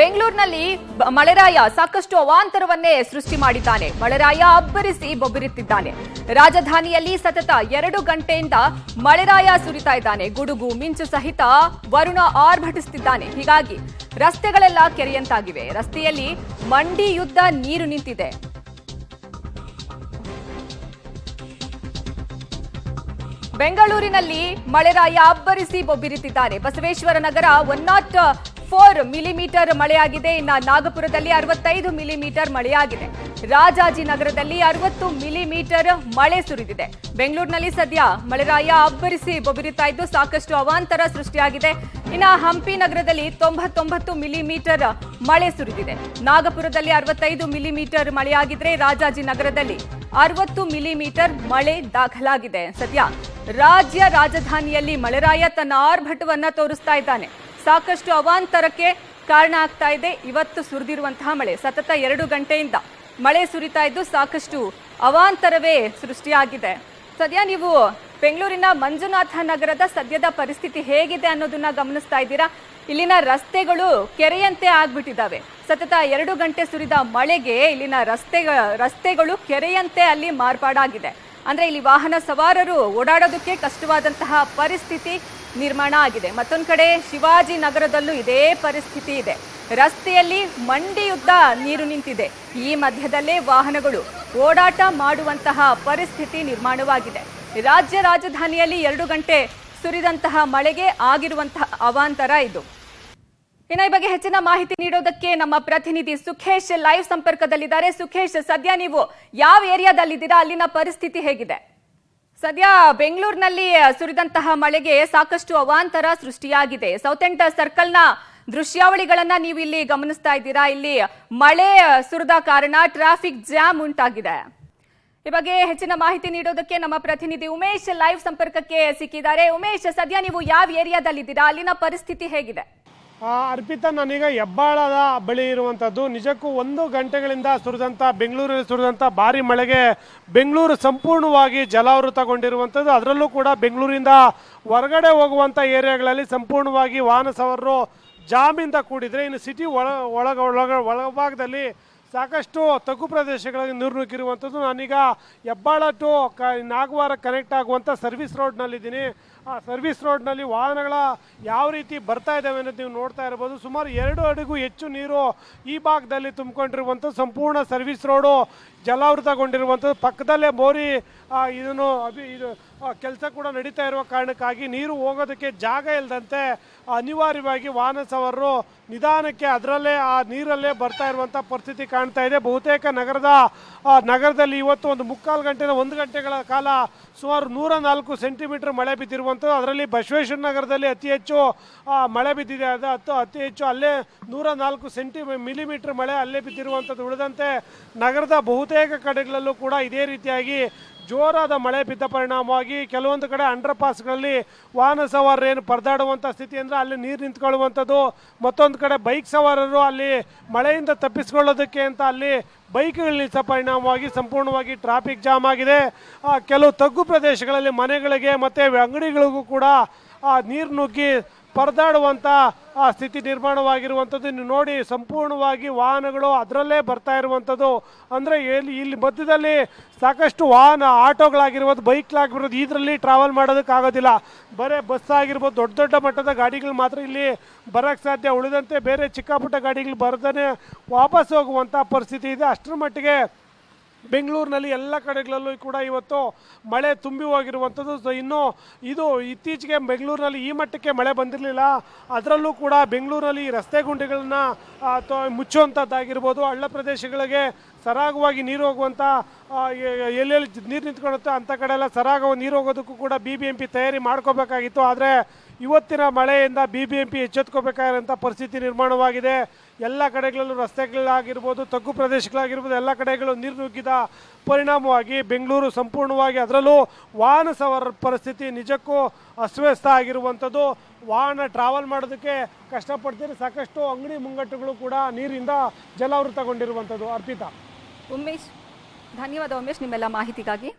ಬೆಂಗಳೂರಿನಲ್ಲಿ ಮಳೆರಾಯ ಸಾಕಷ್ಟು ಅವಾಂತರವನ್ನೇ ಸೃಷ್ಟಿ ಮಾಡಿದ್ದಾನೆ. ಮಳೆರಾಯ ಅಬ್ಬರಿಸಿ ಬೊಬ್ಬರಿತ್ತಿದ್ದಾನೆ. ರಾಜಧಾನಿಯಲ್ಲಿ ಸತತ 2 ಗಂಟೆಯಿಂದ ಮಳೆರಾಯ ಸುರಿತಾ ಇದ್ದಾನೆ. ಗುಡುಗು ಮಿಂಚು ಸಹಿತ ವರುಣ ಆರ್ಭಟಿಸುತ್ತಿದ್ದಾನೆ. ಹೀಗಾಗಿ ರಸ್ತೆಗಳೆಲ್ಲ ಕೆರೆಯಂತಾಗಿವೆ. ರಸ್ತೆಯಲ್ಲಿ ಮಂಡಿಯುದ್ದ ನೀರು ನಿಂತಿದೆ. ಬೆಂಗಳೂರಿನಲ್ಲಿ ಮಳೆರಾಯ ಅಬ್ಬರಿಸಿ ಬೊಬ್ಬರಿತ್ತಿದ್ದಾನೆ. ಬಸವೇಶ್ವರ ನಗರ 104 ಮಿಲಿಮೀಟರ್ ಮಳೆಯಾಗಿದೆ. ಇನ್ನು ನಾಗಪುರದಲ್ಲಿ 65 ಮಿಲಿಮೀಟರ್ ಮಳೆಯಾಗಿದೆ. ರಾಜಾಜಿನಗರದಲ್ಲಿ 60 ಮಿಲಿಮೀಟರ್ ಮಳೆ ಸುರಿದಿದೆ. ಬೆಂಗಳೂರಿನಲ್ಲಿ ಸದ್ಯ ಮಳೆರಾಯ ಅಬ್ಬರಿಸಿ ಬೊಬ್ಬರಿತಾ ಇದ್ದು ಸಾಕಷ್ಟು ಅವಾಂತರ ಸೃಷ್ಟಿಯಾಗಿದೆ. ಇನ್ನು ಹಂಪಿ ನಗರದಲ್ಲಿ 99 ಮಿಲಿಮೀಟರ್ ಮಳೆ ಸುರಿದಿದೆ. ನಾಗಪುರದಲ್ಲಿ 65 ಮಿಲಿಮೀಟರ್ ಮಳೆಯಾಗಿದ್ರೆ ರಾಜಾಜಿನಗರದಲ್ಲಿ 60 ಮಿಲಿಮೀಟರ್ ಮಳೆ ದಾಖಲಾಗಿದೆ. ಸದ್ಯ ರಾಜ್ಯ ರಾಜಧಾನಿಯಲ್ಲಿ ಮಳೆರಾಯ ತನ್ನ ಆರ್ಭಟವನ್ನ ತೋರಿಸ್ತಾ ಇದ್ದಾನೆ. ಸಾಕಷ್ಟು ಅವಾಂತರಕ್ಕೆ ಕಾರಣ ಆಗ್ತಾ ಇದೆ. ಇವತ್ತು ಸುರಿದಿರುವಂತಹ ಮಳೆ ಸತತ 2 ಗಂಟೆಯಿಂದ ಮಳೆ ಸುರಿತಾ ಇದ್ದು ಸಾಕಷ್ಟು ಅವಾಂತರವೇ ಸೃಷ್ಟಿಯಾಗಿದೆ. ಸದ್ಯ ನೀವು ಬೆಂಗಳೂರಿನ ಮಂಜುನಾಥ ನಗರದ ಸದ್ಯದ ಪರಿಸ್ಥಿತಿ ಹೇಗಿದೆ ಅನ್ನೋದನ್ನ ಗಮನಿಸ್ತಾ ಇದ್ದೀರಾ. ಇಲ್ಲಿನ ರಸ್ತೆಗಳು ಕೆರೆಯಂತೆ ಆಗ್ಬಿಟ್ಟಿದ್ದಾವೆ. ಸತತ 2 ಗಂಟೆ ಸುರಿದ ಮಳೆಗೆ ಇಲ್ಲಿನ ರಸ್ತೆಗಳು ಕೆರೆಯಂತೆ ಅಲ್ಲಿ ಮಾರ್ಪಾಡಾಗಿದೆ. ಅಂದ್ರೆ ಇಲ್ಲಿ ವಾಹನ ಸವಾರರು ಓಡಾಡೋದಕ್ಕೆ ಕಷ್ಟವಾದಂತಹ ಪರಿಸ್ಥಿತಿ ನಿರ್ಮಾಣ ಆಗಿದೆ. ಮತ್ತೊಂದು ಕಡೆ ಶಿವಾಜಿ ನಗರದಲ್ಲೂ ಇದೇ ಪರಿಸ್ಥಿತಿ ಇದೆ. ರಸ್ತೆಯಲ್ಲಿ ಮಂಡಿಯುದ್ದ ನೀರು ನಿಂತಿದೆ. ಈ ಮಧ್ಯದಲ್ಲೇ ವಾಹನಗಳು ಓಡಾಟ ಮಾಡುವಂತಹ ಪರಿಸ್ಥಿತಿ ನಿರ್ಮಾಣವಾಗಿದೆ. ರಾಜ್ಯ ರಾಜಧಾನಿಯಲ್ಲಿ 2 ಗಂಟೆ ಸುರಿದಂತಹ ಮಳೆಗೆ ಆಗಿರುವಂತಹ ಅವಾಂತರ ಇದು. ಇನ್ನು ಈ ಬಗ್ಗೆ ಹೆಚ್ಚಿನ ಮಾಹಿತಿ ನೀಡೋದಕ್ಕೆ ನಮ್ಮ ಪ್ರತಿನಿಧಿ ಸುಖೇಶ್ ಲೈವ್ ಸಂಪರ್ಕದಲ್ಲಿದ್ದಾರೆ. ಸುಖೇಶ್, ಸದ್ಯ ನೀವು ಯಾವ ಏರಿಯಾದಲ್ಲಿದ್ದೀರಾ? ಅಲ್ಲಿನ ಪರಿಸ್ಥಿತಿ ಹೇಗಿದೆ? ಸದ್ಯ ಬೆಂಗಳೂರಿನಲ್ಲಿ ಸುರಿದಂತಹ ಮಳೆಗೆ ಸಾಕಷ್ಟು ಅವಾಂತರ ಸೃಷ್ಟಿಯಾಗಿದೆ. ಸೌತ್ ಎಂಡ್ ಸರ್ಕಲ್ನ ದೃಶ್ಯಾವಳಿಗಳನ್ನ ನೀವು ಇಲ್ಲಿ ಗಮನಿಸ್ತಾ ಇದ್ದೀರಾ. ಇಲ್ಲಿ ಮಳೆ ಸುರಿದ ಕಾರಣ ಟ್ರಾಫಿಕ್ ಜಾಮ್ ಉಂಟಾಗಿದೆ. ಈ ಬಗ್ಗೆ ಹೆಚ್ಚಿನ ಮಾಹಿತಿ ನೀಡೋದಕ್ಕೆ ನಮ್ಮ ಪ್ರತಿನಿಧಿ ಉಮೇಶ್ ಲೈವ್ ಸಂಪರ್ಕಕ್ಕೆ ಸಿಕ್ಕಿದ್ದಾರೆ. ಉಮೇಶ್, ಸದ್ಯ ನೀವು ಯಾವ ಏರಿಯಾದಲ್ಲಿದ್ದೀರಾ? ಅಲ್ಲಿನ ಪರಿಸ್ಥಿತಿ ಹೇಗಿದೆ? ಅರ್ಪಿತಾ, ನಾನೀಗ ಹೆಬ್ಬಾಳದ ಬಳಿ ಇರುವಂಥದ್ದು. ನಿಜಕ್ಕೂ 1 ಗಂಟೆಗಳಿಂದ ಬೆಂಗಳೂರಲ್ಲಿ ಸುರಿದಂಥ ಭಾರಿ ಮಳೆಗೆ ಬೆಂಗಳೂರು ಸಂಪೂರ್ಣವಾಗಿ ಜಲಾವೃತಗೊಂಡಿರುವಂಥದ್ದು. ಅದರಲ್ಲೂ ಕೂಡ ಬೆಂಗಳೂರಿಂದ ಹೊರಗಡೆ ಹೋಗುವಂಥ ಏರಿಯಾಗಳಲ್ಲಿ ಸಂಪೂರ್ಣವಾಗಿ ವಾಹನ ಸವಾರರು ಜಾಮಿಂದ ಕೂಡಿದ್ರೆ, ಇನ್ನು ಸಿಟಿ ಒಳಭಾಗದಲ್ಲಿ ಸಾಕಷ್ಟು ತಗ್ಗು ಪ್ರದೇಶಗಳಿಗೆ ನೀರು ನುಗ್ಗಿರುವಂಥದ್ದು. ನಾನೀಗ ಹೆಬ್ಬಾಳ ಟು ನಾಗವಾರ ಕನೆಕ್ಟ್ ಆಗುವಂಥ ಸರ್ವಿಸ್ ರೋಡ್ನಲ್ಲಿದ್ದೀನಿ. ಆ ಸರ್ವಿಸ್ ರೋಡ್ನಲ್ಲಿ ವಾಹನಗಳ ಯಾವ ರೀತಿ ಬರ್ತಾ ಇದ್ದಾವೆ ಅನ್ನೋದು ನೀವು ನೋಡ್ತಾ ಇರ್ಬೋದು. ಸುಮಾರು 2 ಅಡಿಗೂ ಹೆಚ್ಚು ನೀರು ಈ ಭಾಗದಲ್ಲಿ ತುಂಬಿಕೊಂಡಿರುವಂಥದ್ದು. ಸಂಪೂರ್ಣ ಸರ್ವಿಸ್ ರೋಡು ಜಲಾವೃತಗೊಂಡಿರುವಂಥದ್ದು. ಪಕ್ಕದಲ್ಲೇ ಮೋರಿ ಇದು ಕೆಲಸ ಕೂಡ ನಡೀತಾ ಇರುವ ಕಾರಣಕ್ಕಾಗಿ ನೀರು ಹೋಗೋದಕ್ಕೆ ಜಾಗ ಇಲ್ಲದಂತೆ ಅನಿವಾರ್ಯವಾಗಿ ವಾಹನ ಸವಾರರು ನಿಧಾನಕ್ಕೆ ಅದರಲ್ಲೇ ಆ ನೀರಲ್ಲೇ ಬರ್ತಾ ಇರುವಂಥ ಪರಿಸ್ಥಿತಿ ಕಾಣ್ತಾ ಇದೆ. ಬಹುತೇಕ ನಗರದಲ್ಲಿ ಇವತ್ತು 1/4 ಗಂಟೆಯಿಂದ 1 ಗಂಟೆಗಳ ಕಾಲ ಸುಮಾರು 104 ಸೆಂಟಿಮೀಟರ್ ಮಳೆ ಬಿದ್ದಿರುವಂಥದ್ದು. ಅದರಲ್ಲಿ ಬಸವೇಶ್ವರ ನಗರದಲ್ಲಿ ಅತಿ ಹೆಚ್ಚು ಮಳೆ ಬಿದ್ದಿದೆ. ಅದು ಅತಿ ಹೆಚ್ಚು ಅಲ್ಲೇ 104 ಮಿಲಿಮೀಟರ್ ಮಳೆ ಅಲ್ಲೇ ಬಿದ್ದಿರುವಂಥದ್ದು. ಉಳಿದಂತೆ ನಗರದ ಬಹುತೇಕ ಕಡೆಗಳಲ್ಲೂ ಕೂಡ ಇದೇ ರೀತಿಯಾಗಿ ಜೋರಾದ ಮಳೆ ಬಿದ್ದ ಪರಿಣಾಮವಾಗಿ ಕೆಲವೊಂದು ಕಡೆ ಅಂಡರ್ ಪಾಸ್ಗಳಲ್ಲಿ ವಾಹನ ಸವಾರರು ಏನು ಪರದಾಡುವಂಥ ಸ್ಥಿತಿ ಅಂದರೆ ಅಲ್ಲಿ ನೀರು ನಿಂತ್ಕೊಳ್ಳುವಂಥದ್ದು. ಮತ್ತೊಂದು ಕಡೆ ಬೈಕ್ ಸವಾರರು ಅಲ್ಲಿ ಮಳೆಯಿಂದ ತಪ್ಪಿಸ್ಕೊಳ್ಳೋದಕ್ಕೆ ಅಂತ ಅಲ್ಲಿ ಬೈಕ್ಗಳು ನಿಲ್ಲಿಸೋ ಪರಿಣಾಮವಾಗಿ ಸಂಪೂರ್ಣವಾಗಿ ಟ್ರಾಫಿಕ್ ಜಾಮ್ ಆಗಿದೆ. ಕೆಲವು ತಗ್ಗು ಪ್ರದೇಶಗಳಲ್ಲಿ ಮನೆಗಳಿಗೆ ಮತ್ತು ಅಂಗಡಿಗಳಿಗೂ ಕೂಡ ನೀರು ನುಗ್ಗಿ ಪರದಾಡುವಂಥ ಸ್ಥಿತಿ ನಿರ್ಮಾಣವಾಗಿರುವಂಥದ್ದು. ನೀವು ನೋಡಿ, ಸಂಪೂರ್ಣವಾಗಿ ವಾಹನಗಳು ಅದರಲ್ಲೇ ಬರ್ತಾ ಇರುವಂಥದ್ದು. ಅಂದರೆ ಇಲ್ಲಿ ಮಧ್ಯದಲ್ಲಿ ಸಾಕಷ್ಟು ವಾಹನ ಆಟೋಗಳಾಗಿರ್ಬೋದು, ಬೈಕ್ಗಳಾಗಿರ್ಬೋದು, ಇದರಲ್ಲಿ ಟ್ರಾವೆಲ್ ಮಾಡೋದಕ್ಕಾಗೋದಿಲ್ಲ. ಬರೀ ಬಸ್ ಆಗಿರ್ಬೋದು, ದೊಡ್ಡ ದೊಡ್ಡ ಮಟ್ಟದ ಗಾಡಿಗಳು ಮಾತ್ರ ಇಲ್ಲಿ ಬರೋಕ್ಕೆ ಸಾಧ್ಯ. ಉಳಿದಂತೆ ಬೇರೆ ಚಿಕ್ಕ ಪುಟ್ಟ ಗಾಡಿಗಳು ಬರ್ದೇ ವಾಪಸ್ ಹೋಗುವಂಥ ಪರಿಸ್ಥಿತಿ ಇದೆ. ಅಷ್ಟರ ಮಟ್ಟಿಗೆ ಬೆಂಗಳೂರಿನಲ್ಲಿ ಎಲ್ಲ ಕಡೆಗಳಲ್ಲೂ ಕೂಡ ಇವತ್ತು ಮಳೆ ತುಂಬಿ ಹೋಗಿರುವಂಥದ್ದು. ಇನ್ನು ಇದು ಇತ್ತೀಚೆಗೆ ಬೆಂಗಳೂರಿನಲ್ಲಿ ಈ ಮಟ್ಟಕ್ಕೆ ಮಳೆ ಬಂದಿರಲಿಲ್ಲ. ಅದರಲ್ಲೂ ಕೂಡ ಬೆಂಗಳೂರಿನಲ್ಲಿ ರಸ್ತೆ ಗುಂಡಿಗಳನ್ನ ಮುಚ್ಚುವಂಥದ್ದಾಗಿರ್ಬೋದು, ಹಳ್ಳ ಪ್ರದೇಶಗಳಿಗೆ ಸರಾಗವಾಗಿ ನೀರು ಹೋಗುವಂಥ ಎಲ್ಲೆಲ್ಲಿ ನೀರು ನಿಂತ್ಕೊಳ್ಳುತ್ತೆ ಅಂಥ ಕಡೆ ಎಲ್ಲ ಸರಾಗವಾಗಿ ನೀರು ಹೋಗೋದಕ್ಕೂ ಕೂಡ BBMP ತಯಾರಿ ಮಾಡ್ಕೋಬೇಕಾಗಿತ್ತು. ಆದರೆ ಇವತ್ತಿನ ಮಳೆಯಿಂದ BBMP ಎಚ್ಚೆತ್ಕೋಬೇಕಾಗಿರೋಂಥ ಪರಿಸ್ಥಿತಿ ನಿರ್ಮಾಣವಾಗಿದೆ. ಎಲ್ಲ ಕಡೆಗಳಲ್ಲೂ ರಸ್ತೆಗಳಾಗಿರ್ಬೋದು, ತಗ್ಗು ಪ್ರದೇಶಗಳಾಗಿರ್ಬೋದು, ಎಲ್ಲ ಕಡೆಗಳು ನೀರು ನುಗ್ಗಿದ ಪರಿಣಾಮವಾಗಿ ಬೆಂಗಳೂರು ಸಂಪೂರ್ಣವಾಗಿ, ಅದರಲ್ಲೂ ವಾಹನ ಸವಾರರ ಪರಿಸ್ಥಿತಿ ನಿಜಕ್ಕೂ ಅಸ್ತವ್ಯಸ್ತ ಆಗಿರುವಂಥದ್ದು. ವಾಹನ ಟ್ರಾವೆಲ್ ಮಾಡೋದಕ್ಕೆ ಕಷ್ಟಪಡ್ತೀರಿ. ಸಾಕಷ್ಟು ಅಂಗಡಿ ಮುಂಗಟ್ಟುಗಳು ಕೂಡ ನೀರಿಂದ ಜಲಾವೃತಗೊಂಡಿರುವಂಥದ್ದು. ಅರ್ಪಿತಾ. ಉಮೇಶ್, ಧನ್ಯವಾದ ಉಮೇಶ್ ನಿಮ್ಮೆಲ್ಲ ಮಾಹಿತಿಗಾಗಿ.